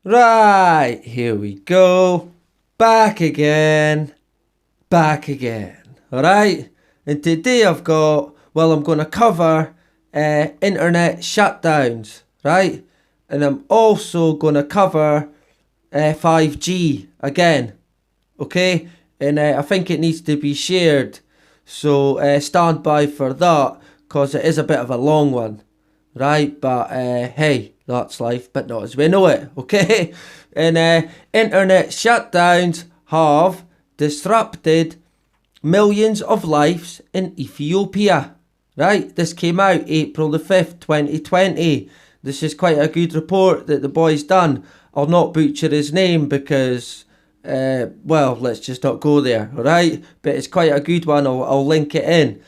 Right, here we go. Back again. Back again. Alright? And today I'm going to cover internet shutdowns. Right? And I'm also going to cover 5G again. Okay? And I think it needs to be shared. So stand by for that, because it is a bit of a long one. Right? But hey, that's life, but not as we know it. Okay? And internet shutdowns have disrupted millions of lives in Ethiopia. Right? This came out April the 5th, 2020. This is quite a good report that the boy's done. I'll not butcher his name because, well, let's just not go there, alright? But it's quite a good one. I'll link it in.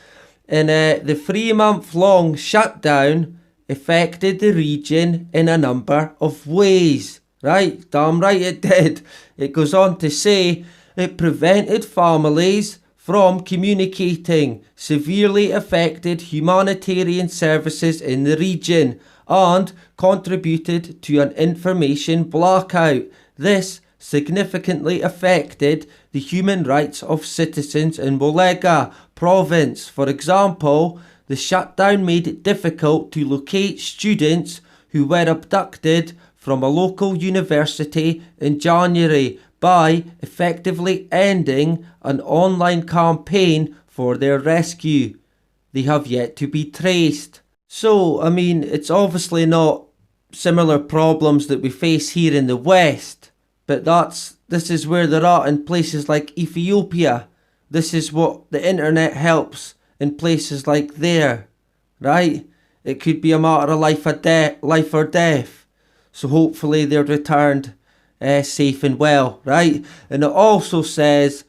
And the 3-month-long shutdown affected the region in a number of ways. Right? Damn right it did. It goes on to say it prevented families from communicating, severely affected humanitarian services in the region, and contributed to an information blackout. This significantly affected the human rights of citizens in Wolega province. For example, the shutdown made it difficult to locate students who were abducted from a local university in January by effectively ending an online campaign for their rescue. They have yet to be traced. So, I mean, it's obviously not similar problems that we face here in the West, but this is where they're at in places like Ethiopia. This is what the internet helps in places like there, right? It could be a matter of life or death. So hopefully they're returned safe and well, right? And it also says,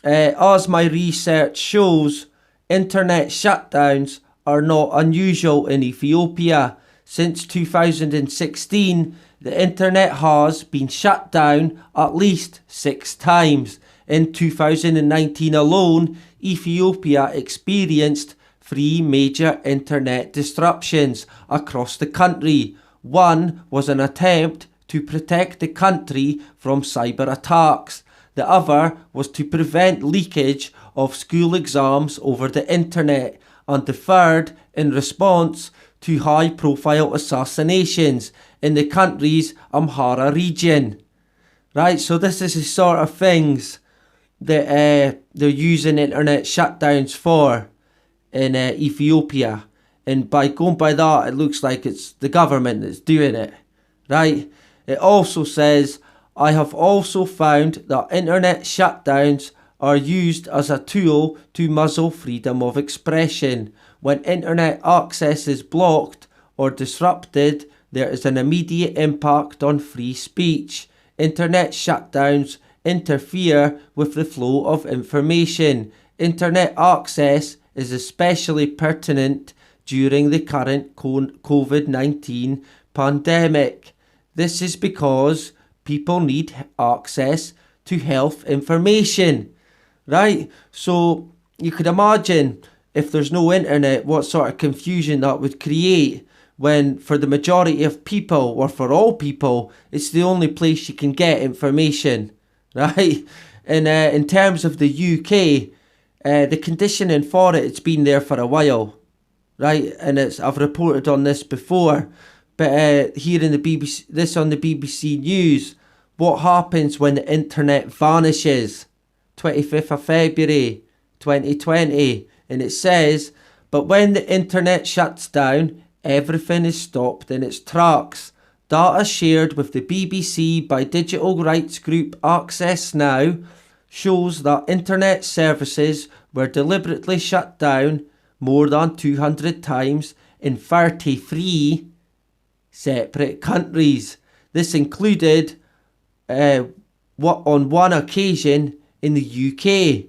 as my research shows, internet shutdowns are not unusual in Ethiopia. Since 2016, the internet has been shut down at least 6 times. In 2019 alone, Ethiopia experienced 3 major internet disruptions across the country. One was an attempt to protect the country from cyber attacks. The other was to prevent leakage of school exams over the internet. And the third, in response to high-profile assassinations in the country's Amhara region. Right, so this is the sort of things that they're using internet shutdowns for in Ethiopia. And by going by that, it looks like it's the government that's doing it. Right? It also says, I have also found that internet shutdowns are used as a tool to muzzle freedom of expression. When internet access is blocked or disrupted, there is an immediate impact on free speech. Internet shutdowns interfere with the flow of information. Internet access is especially pertinent during the current COVID-19 pandemic. This is because people need access to health information, right? So you could imagine if there's no internet, what sort of confusion that would create when for the majority of people, or for all people, it's the only place you can get information, right? And in terms of the UK, the conditioning for it's been there for a while, right? And I've reported on this before, but here in the BBC, this on the BBC News, what happens when the internet vanishes? 25th of February 2020, and it says, but when the internet shuts down, everything is stopped in its tracks. Data shared with the BBC by digital rights group Access Now shows that internet services were deliberately shut down more than 200 times in 33 separate countries. This included on one occasion in the UK,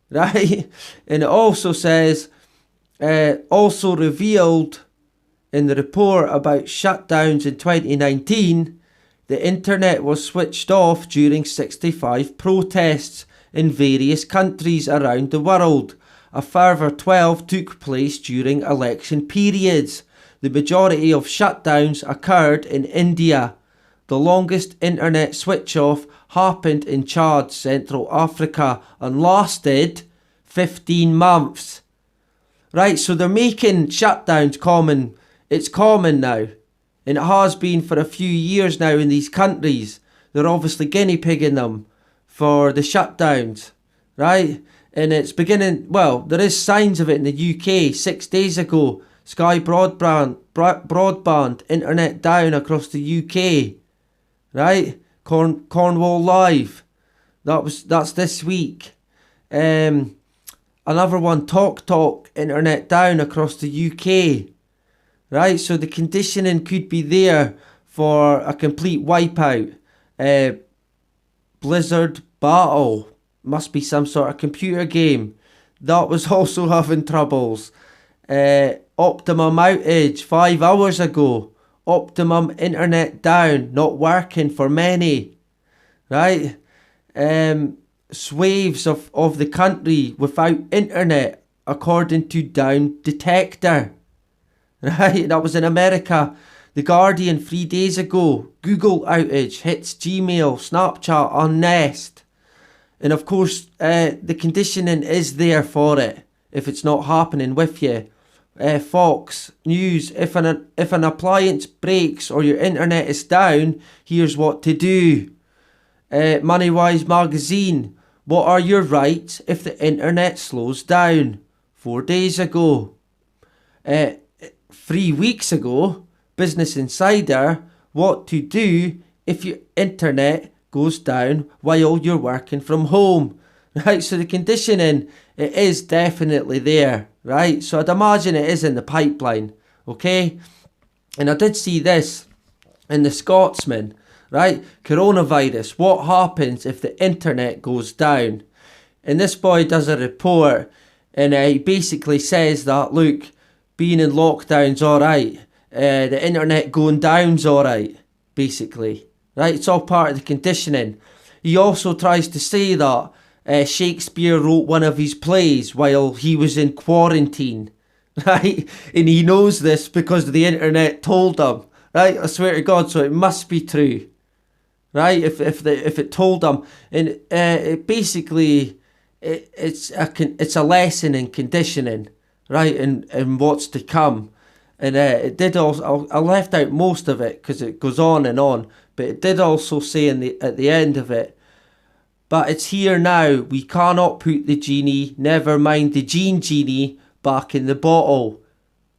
right? And it also says, also revealed in the report about shutdowns in 2019, the internet was switched off during 65 protests in various countries around the world. A further 12 took place during election periods. The majority of shutdowns occurred in India. The longest internet switch off happened in Chad, Central Africa, and lasted 15 months. Right, so they're making shutdowns common. It's common now. And it has been for a few years now in these countries. They're obviously guinea pigging them for the shutdowns. Right? And it's beginning, well, there is signs of it in the UK. 6 days ago, Sky broadband internet down across the UK. Right? Cornwall Live. That's this week. Another one, Talk internet down across the UK. Right? So the conditioning could be there for a complete wipeout. Blizzard Battle. Must be some sort of computer game. That was also having troubles. Optimum outage 5 hours ago. Optimum internet down, not working for many. Right? Swathes of the country without internet, according to Down Detector. Right? That was in America. The Guardian 3 days ago. Google outage hits Gmail, Snapchat, and Nest. And of course, the conditioning is there for it if it's not happening with you. Fox News, if an appliance breaks or your internet is down, here's what to do. Moneywise magazine, what are your rights if the internet slows down? 4 days ago. 3 weeks ago, Business Insider, what to do if your internet goes down while you're working from home. Right, so the conditioning, it is definitely there, right? So I'd imagine it is in the pipeline, okay? And I did see this in the Scotsman, right? Coronavirus, what happens if the internet goes down? And this boy does a report, and he basically says that, look, being in lockdown's alright. The internet going down's alright, basically. Right, it's all part of the conditioning. He also tries to say that Shakespeare wrote one of his plays while he was in quarantine, right? And he knows this because the internet told him, right? I swear to God, so it must be true, right? If it told him, and it basically it's a lesson in conditioning, right? And what's to come, and it did also. I left out most of it because it goes on, but it did also say at the end of it. But it's here now. We cannot put the genie, never mind the genie, back in the bottle.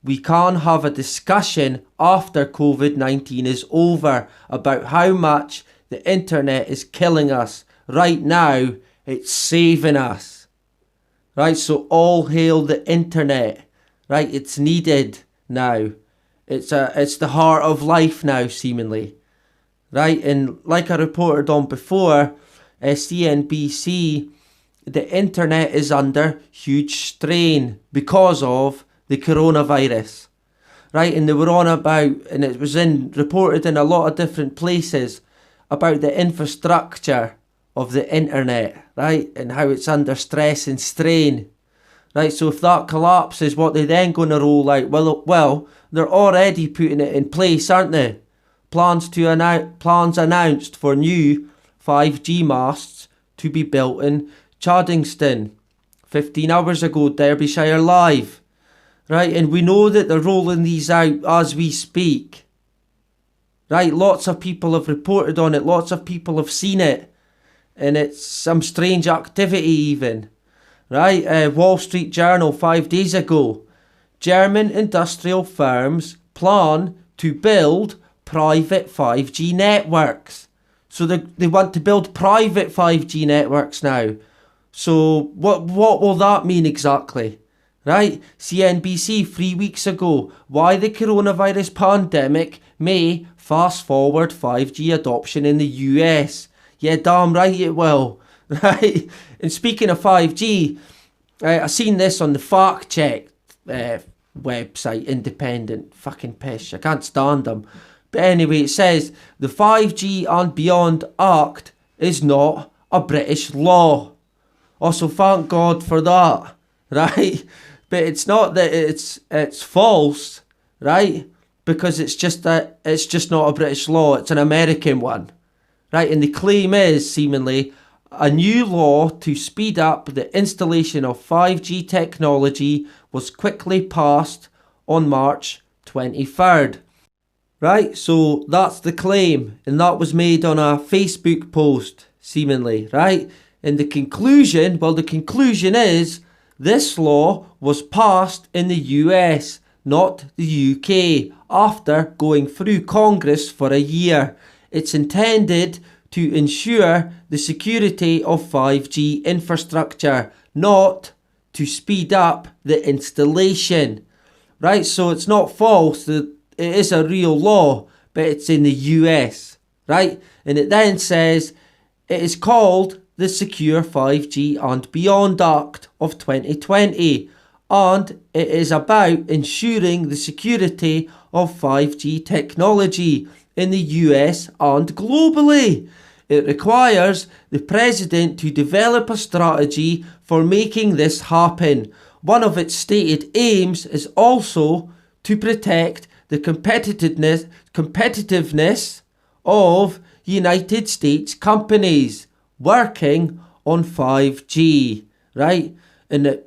We can have a discussion after COVID-19 is over about how much the internet is killing us. Right now, it's saving us. Right, so all hail the internet. Right, it's needed now. It's the heart of life now, seemingly. Right, and like I reported on before, CNBC, the internet is under huge strain because of the coronavirus. Right, and they were on about, and it was reported in a lot of different places, about the infrastructure of the internet, right, and how it's under stress and strain. Right, so if that collapses, what they then going to roll out? Well, they're already putting it in place, aren't they? Plans announced for new 5G masts to be built in Chaddingston. 15 hours ago, Derbyshire Live. Right, and we know that they're rolling these out as we speak. Right, lots of people have reported on it, lots of people have seen it. And it's some strange activity even. Right, Wall Street Journal 5 days ago. German industrial firms plan to build private 5G networks. So they want to build private 5G networks now. So what will that mean exactly? Right? CNBC 3 weeks ago. Why the coronavirus pandemic may fast forward 5G adoption in the US. Yeah, damn right it will. Right? And speaking of 5G, I seen this on the fact check website, independent fucking piss. I can't stand them. But anyway, it says the 5G and Beyond Act is not a British law. Also, thank God for that, right? But it's not that it's false, right? because it's just not a British law, it's an American one. Right, and the claim is, seemingly, a new law to speed up the installation of 5G technology was quickly passed on March 23rd. Right, so that's the claim, and that was made on a Facebook post, seemingly, right? And the conclusion is this law was passed in the US, not the UK, after going through Congress for a year. It's intended to ensure the security of 5G infrastructure, not to speed up the installation. Right, so it's not false that it is a real law, but it's in the US, right? And it then says it is called the Secure 5G and Beyond Act of 2020, and it is about ensuring the security of 5G technology in the US and globally. It requires the President to develop a strategy for making this happen. One of its stated aims is also to protect the competitiveness of United States companies working on 5G, right? And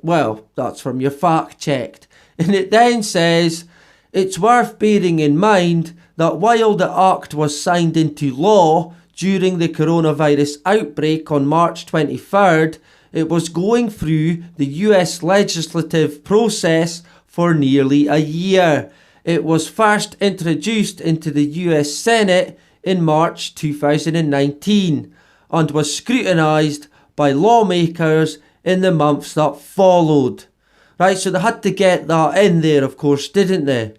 that's from your fact checked. And it then says, it's worth bearing in mind that while the Act was signed into law during the coronavirus outbreak on March 23rd, it was going through the US legislative process for nearly a year. It was first introduced into the US Senate in March 2019 and was scrutinised by lawmakers in the months that followed. Right, so they had to get that in there, of course, didn't they?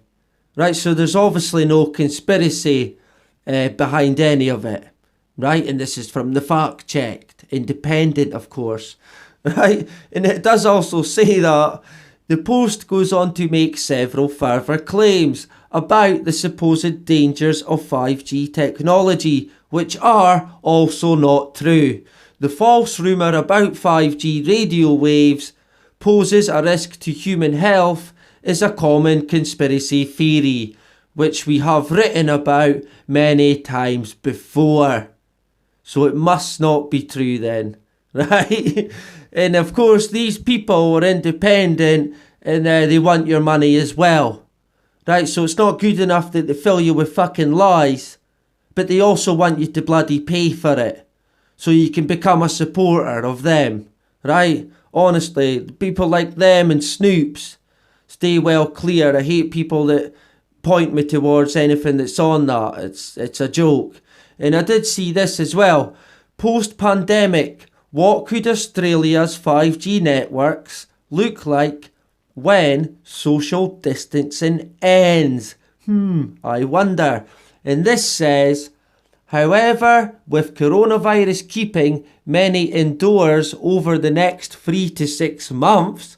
Right, so there's obviously no conspiracy behind any of it. Right, and this is from the fact checked, independent, of course. Right, and it does also say that the post goes on to make several further claims about the supposed dangers of 5G technology, which are also not true. The false rumour about 5G radio waves poses a risk to human health is a common conspiracy theory, which we have written about many times before. So it must not be true then, right? And of course, these people are independent and they want your money as well, right? So it's not good enough that they fill you with fucking lies, but they also want you to bloody pay for it so you can become a supporter of them, right? Honestly, people like them and Snoops, stay well clear. I hate people that point me towards anything that's on that. It's a joke. And I did see this as well. Post-pandemic, what could Australia's 5G networks look like when social distancing ends? I wonder. And this says, however, with coronavirus keeping many indoors over the next 3 to 6 months,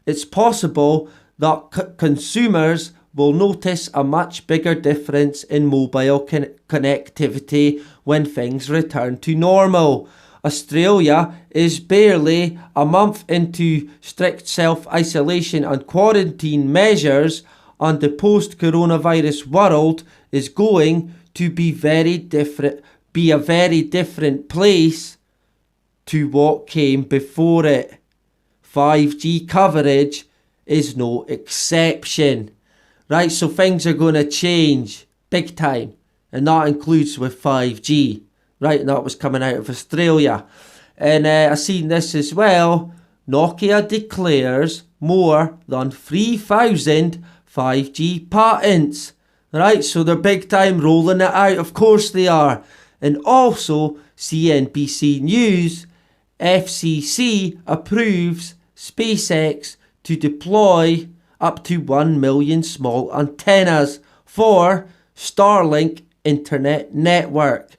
it's possible that consumers will notice a much bigger difference in mobile connectivity when things return to normal. Australia is barely a month into strict self-isolation and quarantine measures, and the post-coronavirus world is going to be a very different place to what came before it. 5G coverage is no exception. Right, so things are going to change big time, and that includes with 5G. Right, and that was coming out of Australia. And I seen this as well. Nokia declares more than 3,000 5G patents. Right, so they're big time rolling it out. Of course they are. And also, CNBC News, FCC approves SpaceX to deploy up to 1 million small antennas for Starlink internet network.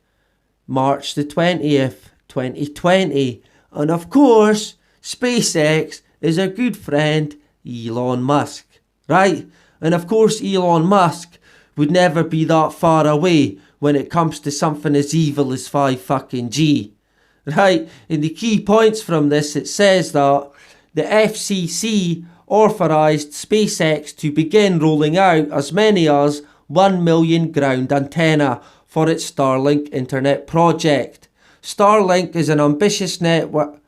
March the 20th, 2020. And of course, SpaceX is a good friend, Elon Musk, right? And of course, Elon Musk would never be that far away when it comes to something as evil as 5G, right? And the key points from this, it says that the FCC authorised SpaceX to begin rolling out as many as 1 million ground antenna for its Starlink internet project. Starlink is an ambitious network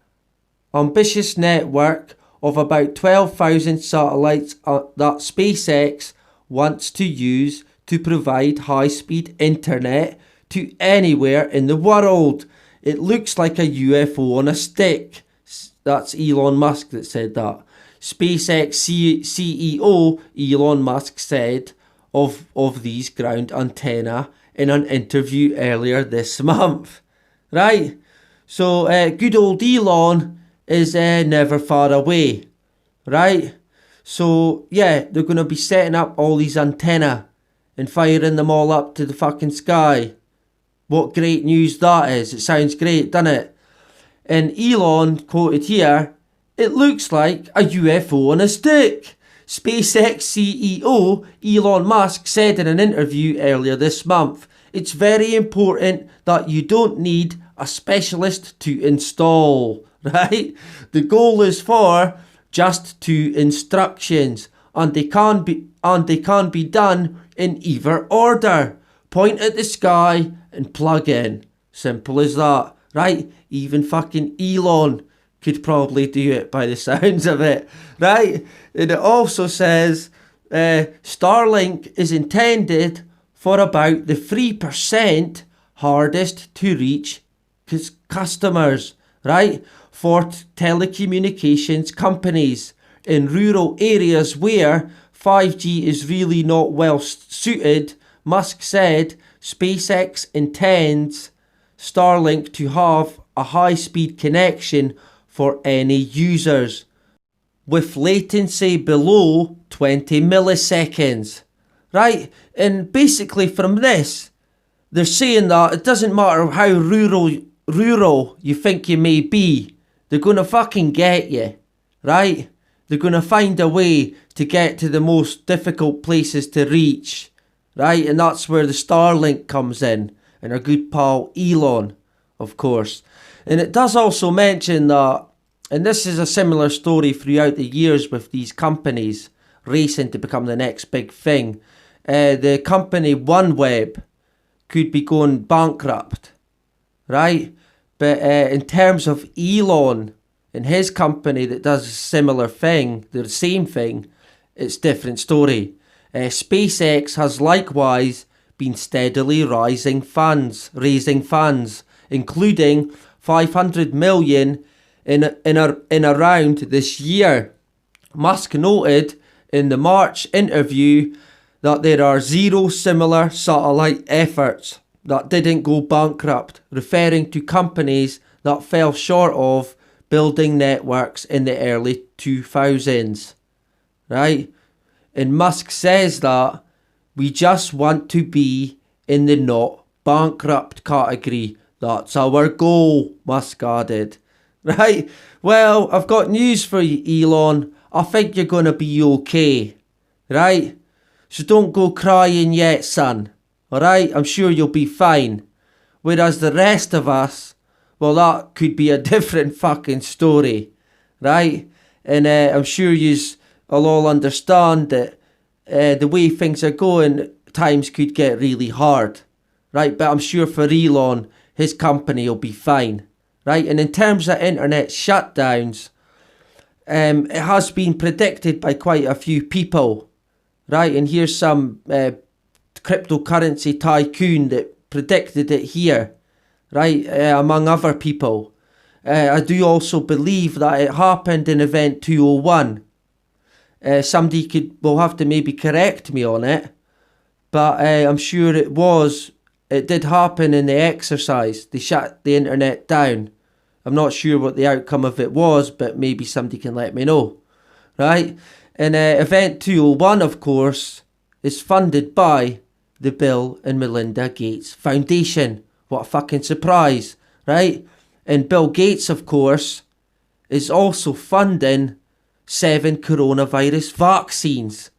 of about 12,000 satellites that SpaceX wants to use to provide high-speed internet to anywhere in the world. It looks like a UFO on a stick. That's Elon Musk that said that. SpaceX CEO Elon Musk said of these ground antenna in an interview earlier this month. Right? So good old Elon is never far away. Right? So yeah, they're going to be setting up all these antenna and firing them all up to the fucking sky. What great news that is. It sounds great, doesn't it? And Elon, quoted here, "It looks like a UFO on a stick." SpaceX CEO Elon Musk said in an interview earlier this month, "It's very important that you don't need a specialist to install," right? The goal is for just 2 instructions, and they can be done in either order. Point at the sky and plug in. Simple as that, right? Even fucking Elon could probably do it by the sounds of it, right? And it also says Starlink is intended for about the 3% hardest to reach customers, right? For telecommunications companies in rural areas where 5G is really not well suited. Musk said SpaceX intends Starlink to have a high-speed connection for any users with latency below 20 milliseconds. Right? And basically from this, they're saying that it doesn't matter how rural you think you may be, they're going to fucking get you. Right? They're going to find a way to get to the most difficult places to reach. Right? And that's where the Starlink comes in. And our good pal Elon, of course. And it does also mention that, and this is a similar story throughout the years with these companies racing to become the next big thing. The company OneWeb could be going bankrupt, right? But in terms of Elon and his company that does a similar thing, the same thing, it's a different story. SpaceX has likewise been steadily raising funds, including 500 million in around this year. Musk noted in the March interview that there are 0 similar satellite efforts that didn't go bankrupt, referring to companies that fell short of building networks in the early 2000s. Right? And Musk says that we just want to be in the not bankrupt category. That's our goal, Musk added. Right? Well, I've got news for you, Elon. I think you're going to be okay. Right? So don't go crying yet, son. Alright? I'm sure you'll be fine. Whereas the rest of us, well, that could be a different fucking story. Right? And I'm sure you'll all understand that the way things are going, times could get really hard. Right? But I'm sure for Elon, his company will be fine. Right? And in terms of internet shutdowns, it has been predicted by quite a few people. Right? And here's some cryptocurrency tycoon that predicted it here. Right? Among other people. I do also believe that it happened in Event 201. Somebody will have to maybe correct me on it. But I'm sure it did happen in the exercise. They shut the internet down. I'm not sure what the outcome of it was, but maybe somebody can let me know. Right? And Event 201, of course, is funded by the Bill and Melinda Gates Foundation. What a fucking surprise, right? And Bill Gates, of course, is also funding 7 coronavirus vaccines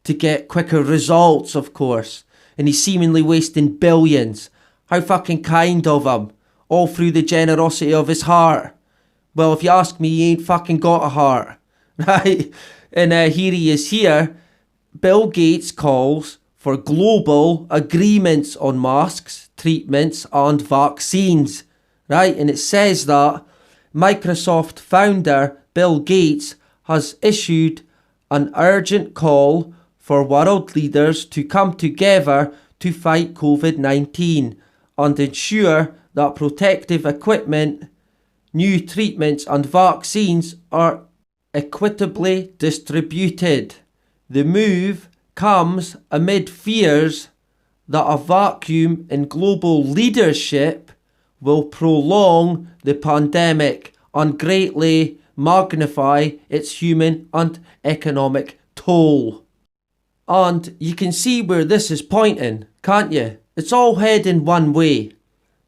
to get quicker results, of course. And he's seemingly wasting billions. How fucking kind of him. All through the generosity of his heart. Well, if you ask me, he ain't fucking got a heart. Right? And here he is here. Bill Gates calls for global agreements on masks, treatments and vaccines, right? And it says that Microsoft founder Bill Gates has issued an urgent call for world leaders to come together to fight COVID-19 and ensure that protective equipment, new treatments and vaccines are equitably distributed. The move comes amid fears that a vacuum in global leadership will prolong the pandemic and greatly magnify its human and economic toll. And you can see where this is pointing, can't you? It's all heading one way,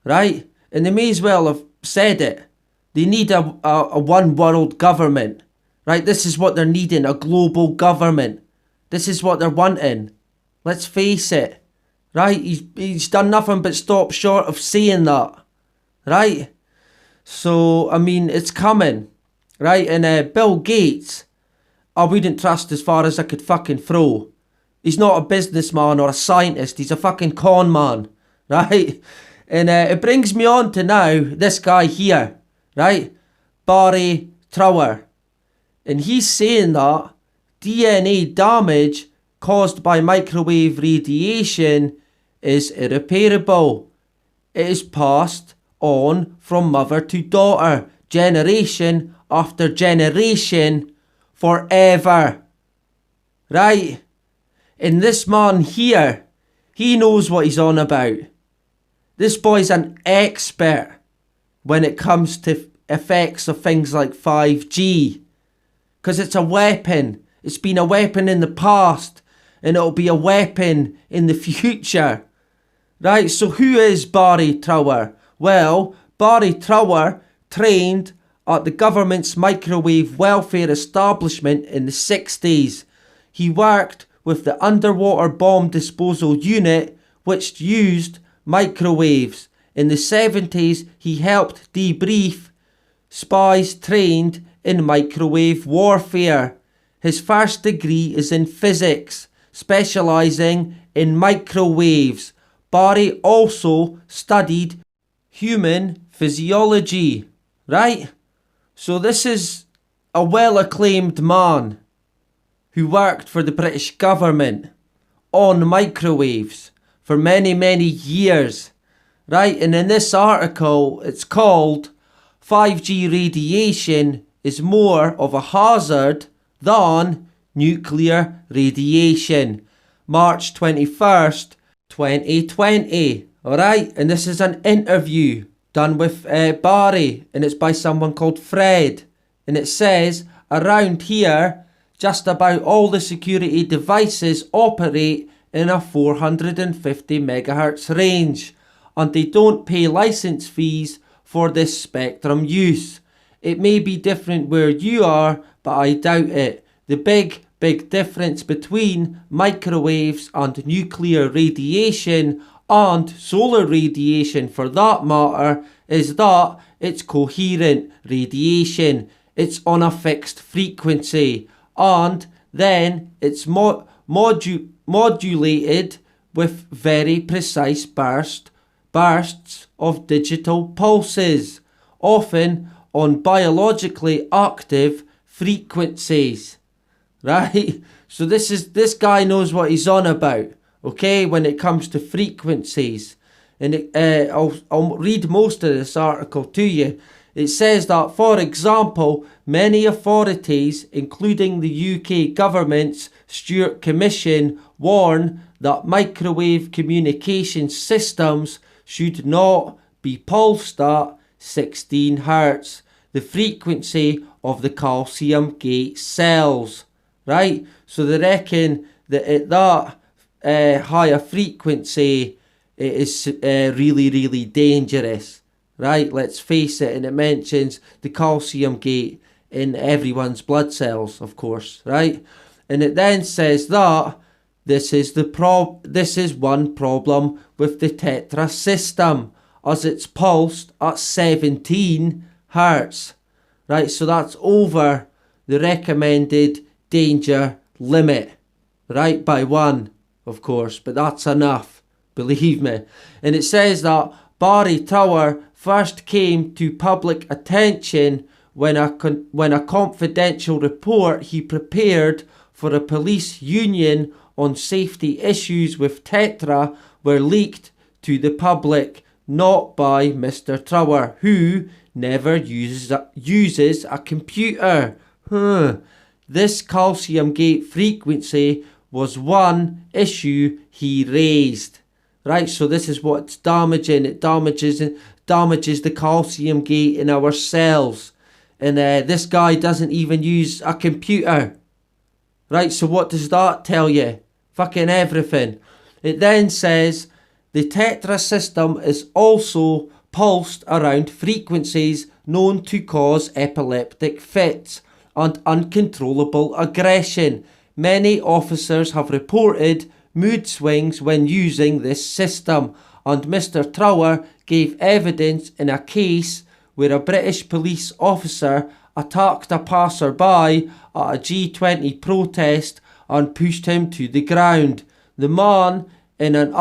right? And they may as well have said it. They need a one world government, right? This is what they're needing, a global government. This is what they're wanting. Let's face it, right? He's done nothing but stop short of saying that, right? So, I mean, it's coming, right? And Bill Gates, I wouldn't trust as far as I could fucking throw. He's not a businessman or a scientist. He's a fucking con man, right? And it brings me on to now this guy here, right? Barrie Trower. And he's saying that DNA damage caused by microwave radiation is irreparable. It is passed on from mother to daughter, generation after generation, forever. Right? And this man here, he knows what he's on about. This boy's an expert when it comes to effects of things like 5G. Because it's a weapon. It's been a weapon in the past. And it'll be a weapon in the future. Right, so who is Barrie Trower? Well, Barrie Trower trained at the government's microwave welfare establishment in the 60s. He worked with the underwater bomb disposal unit, which used microwaves. In the 70s, he helped debrief spies trained in microwave warfare. His first degree is in physics, specialising in microwaves. Barrie also studied human physiology, right? So this is a well-acclaimed man who worked for the British government on microwaves for many, many years, right? And in this article, it's called 5G radiation is more of a hazard than nuclear radiation. March 21st, 2020. Alright, and this is an interview done with Barrie, and it's by someone called Fred. And it says, around here, just about all the security devices operate in a 450 megahertz range, and they don't pay license fees for this spectrum use. It may be different where you are, but I doubt it. The big difference between microwaves and nuclear radiation and solar radiation for that matter is that it's coherent radiation. It's on a fixed frequency and then it's modulated with very precise bursts of digital pulses, often on biologically active frequencies. Right? So this guy knows what he's on about, okay, when it comes to frequencies. And I'll read most of this article to you. It says that, for example, many authorities, including the UK government's Stewart Commission, warn that microwave communication systems should not be pulsed at 16 Hz, the frequency of the calcium gate cells. Right? So they reckon that at that higher frequency, it is really, really dangerous. Right? Let's face it. And it mentions the calcium gate in everyone's blood cells, of course. Right? And it then says that this is one problem with the Tetra system, as it's pulsed at 17 Hz. Right? So that's over the recommended danger limit, right, by one. of course, but that's enough, believe me. And it says that Barrie Trower first came to public attention when a confidential report he prepared for a police union on safety issues with Tetra were leaked to the public, not by Mr. Trower, who never uses a computer. This calcium gate frequency was one issue he raised. Right, so this is what's damaging. It damages the calcium gate in our cells. And this guy doesn't even use a computer. Right, so what does that tell you? Fucking everything. It then says the Tetra system is also pulsed around frequencies known to cause epileptic fits and uncontrollable aggression. Many officers have reported mood swings when using this system, and Mr. Trower gave evidence in a case where a British police officer attacked a passerby at a G20 protest and pushed him to the ground. The man, an ill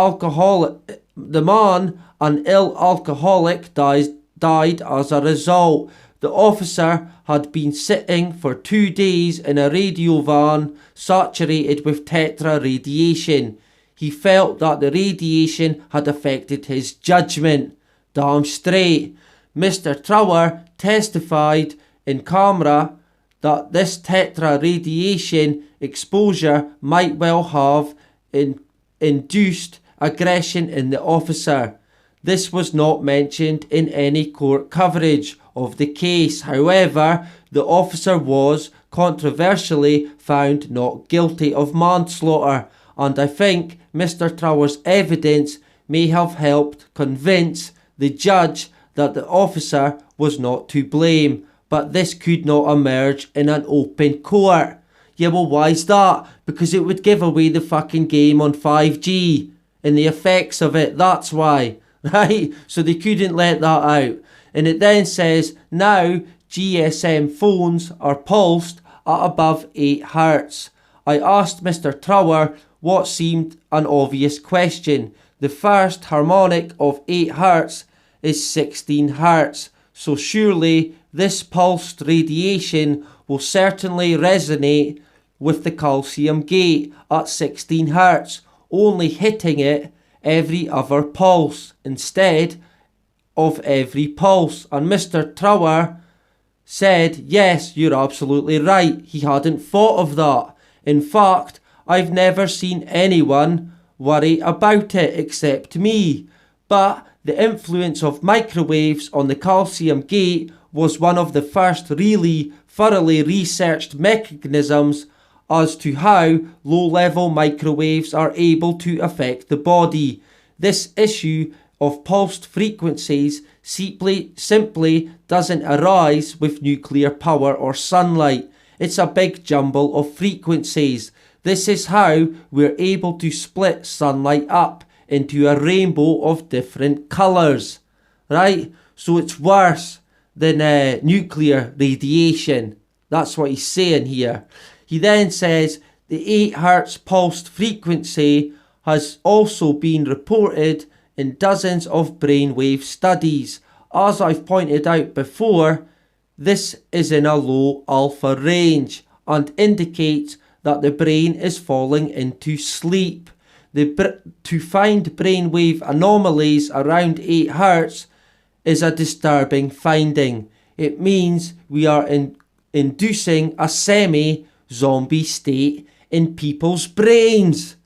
alcoholic, died as a result. The officer had been sitting for 2 days in a radio van saturated with Tetra radiation. He felt that the radiation had affected his judgment. Damn straight. Mr. Trower testified in camera that this Tetra radiation exposure might well have induced aggression in the officer. This was not mentioned in any court coverage of the case. However, the officer was controversially found not guilty of manslaughter, and I think Mr. Trower's evidence may have helped convince the judge that the officer was not to blame, but this could not emerge in an open court. Yeah, well, why's that? Because it would give away the fucking game on 5G and the effects of it, that's why, right? So they couldn't let that out. And it then says, now GSM phones are pulsed at above 8 Hz. I asked Mr. Trower what seemed an obvious question. The first harmonic of 8 Hz is 16 Hz, so surely this pulsed radiation will certainly resonate with the calcium gate at 16 Hz, only hitting it every other pulse instead of every pulse. And Mr. Trower said, yes, you're absolutely right. He hadn't thought of that. In fact, I've never seen anyone worry about it except me. But the influence of microwaves on the calcium gate was one of the first really thoroughly researched mechanisms as to how low-level microwaves are able to affect the body. This issue of pulsed frequencies simply doesn't arise with nuclear power or sunlight. It's a big jumble of frequencies. This is how we're able to split sunlight up into a rainbow of different colours, right? So it's worse than nuclear radiation. That's what he's saying here. He then says the 8 Hz pulsed frequency has also been reported in dozens of brainwave studies. As I've pointed out before, this is in a low alpha range and indicates that the brain is falling into sleep. To find brainwave anomalies around 8 Hz is a disturbing finding. It means we are inducing a semi-zombie state in people's brains.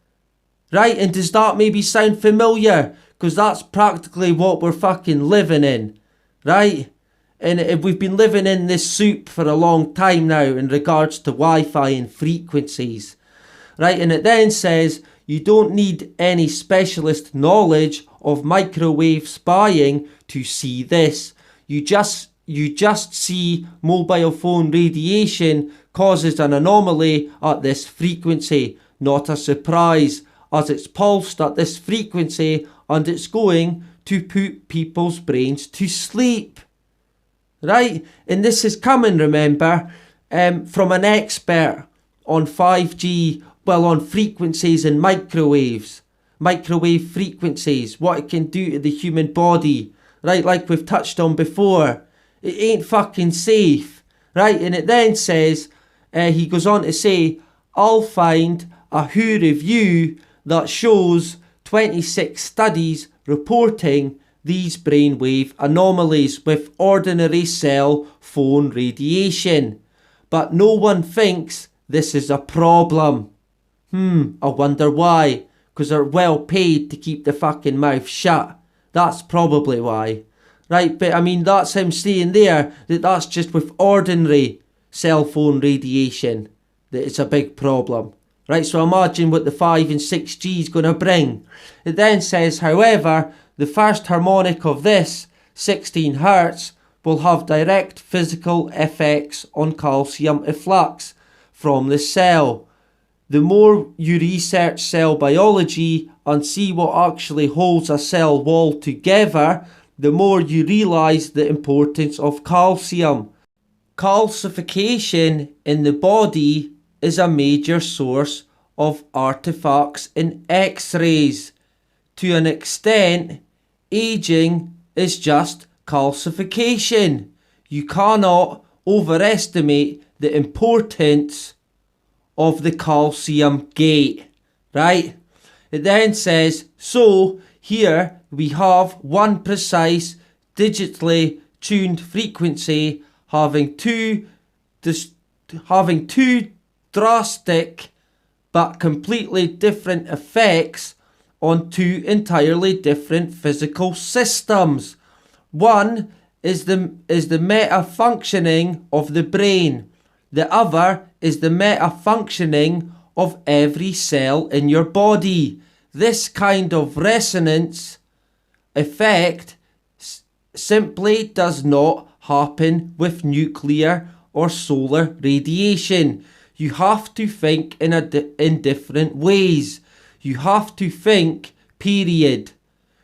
Right, and does that maybe sound familiar? Because that's practically what we're fucking living in, right? And we've been living in this soup for a long time now in regards to Wi-Fi and frequencies, right? And it then says you don't need any specialist knowledge of microwave spying to see this. You just see mobile phone radiation causes an anomaly at this frequency. Not a surprise, as it's pulsed at this frequency and it's going to put people's brains to sleep. Right? And this is coming, remember, from an expert on 5G, well, on frequencies and microwave frequencies, what it can do to the human body, right? Like we've touched on before, it ain't fucking safe, right? And it then says, he goes on to say, I'll find a WHO review that shows 26 studies reporting these brainwave anomalies with ordinary cell phone radiation. But no one thinks this is a problem. I wonder why. Because they're well paid to keep the fucking mouth shut. That's probably why. Right, but I mean, that's him saying there that that's just with ordinary cell phone radiation that it's a big problem. Right, so imagine what the 5 and 6G is going to bring. It then says, however, the first harmonic of this, 16 Hz, will have direct physical effects on calcium efflux from the cell. The more you research cell biology and see what actually holds a cell wall together, the more you realise the importance of calcium. Calcification in the body is a major source of artifacts in X-rays. To an extent, aging is just calcification. You cannot overestimate the importance of the calcium gate, right? It then says, so here we have one precise digitally tuned frequency having two drastic but completely different effects on two entirely different physical systems. One is the meta-functioning of the brain. The other is the meta-functioning of every cell in your body. This kind of resonance effect simply does not happen with nuclear or solar radiation. You have to think in different ways. You have to think, period.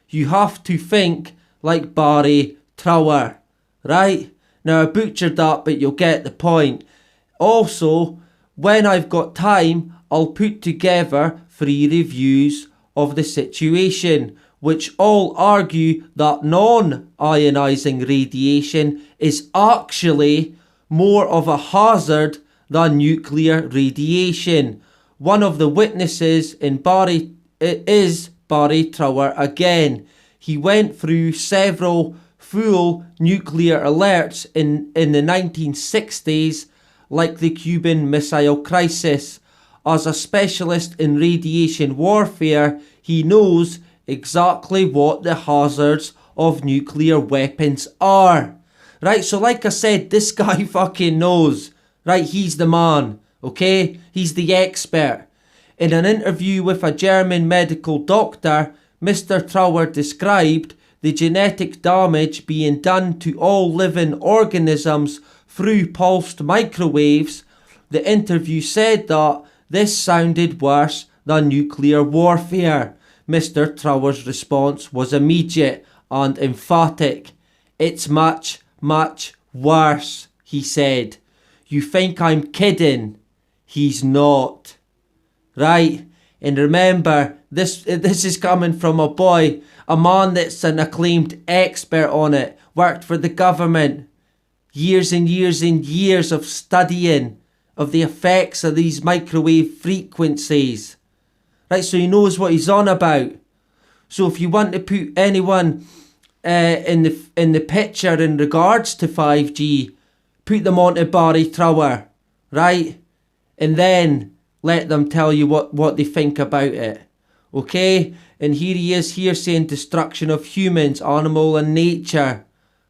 You have to think like Barrie Trower, right? Now I butchered that, but you'll get the point. Also, when I've got time, I'll put together 3 reviews of the situation, which all argue that non-ionising radiation is actually more of a hazard than nuclear radiation. One of the witnesses in is Barrie Trower again. He went through several full nuclear alerts in the 1960s, like the Cuban Missile Crisis. As a specialist in radiation warfare, he knows exactly what the hazards of nuclear weapons are. Right, so like I said, this guy fucking knows. Right, he's the man, okay? He's the expert. In an interview with a German medical doctor, Mr. Trower described the genetic damage being done to all living organisms through pulsed microwaves. The interview said that this sounded worse than nuclear warfare. Mr. Trower's response was immediate and emphatic. It's much, much worse, he said. You think I'm kidding? He's not. Right? And remember, this is coming from a boy, a man that's an acclaimed expert on it, worked for the government. Years and years and years of studying of the effects of these microwave frequencies. Right, so he knows what he's on about. So if you want to put anyone in the picture in regards to 5G, put them onto Barrie Trower, right? And then let them tell you what they think about it. Okay? And here he is here saying destruction of humans, animal and nature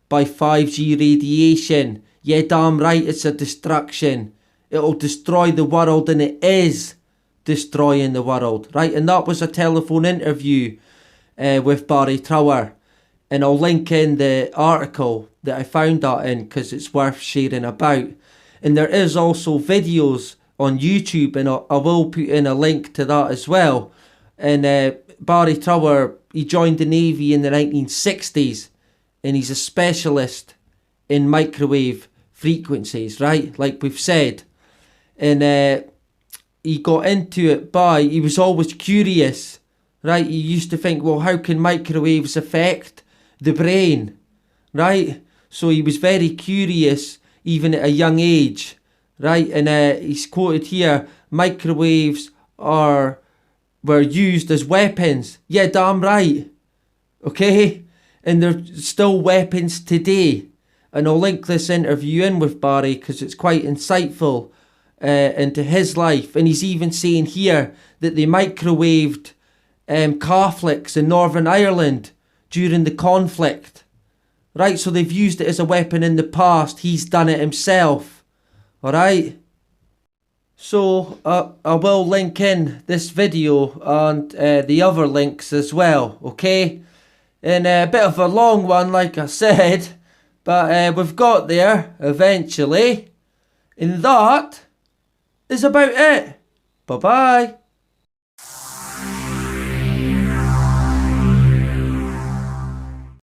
by 5G radiation. Yeah, damn right it's a destruction. It'll destroy the world, and it is destroying the world, right? And that was a telephone interview with Barrie Trower. And I'll link in the article that I found that in because it's worth sharing about. And there is also videos on YouTube, and I will put in a link to that as well. And Barrie Trower, he joined the Navy in the 1960s, and he's a specialist in microwave frequencies, right? Like we've said. And he got into it by, he was always curious, right? He used to think, well, how can microwaves affect the brain, right? So he was very curious even at a young age, right? And he's quoted here, microwaves were used as weapons. Yeah, damn right. Okay? And they're still weapons today. And I'll link this interview in with Barrie because it's quite insightful into his life. And he's even saying here that they microwaved Catholics in Northern Ireland during the conflict. Right, so they've used it as a weapon in the past. He's done it himself. Alright? So I will link in this video and the other links as well, okay? And a bit of a long one, like I said, but we've got there eventually. And that is about it. Bye-bye.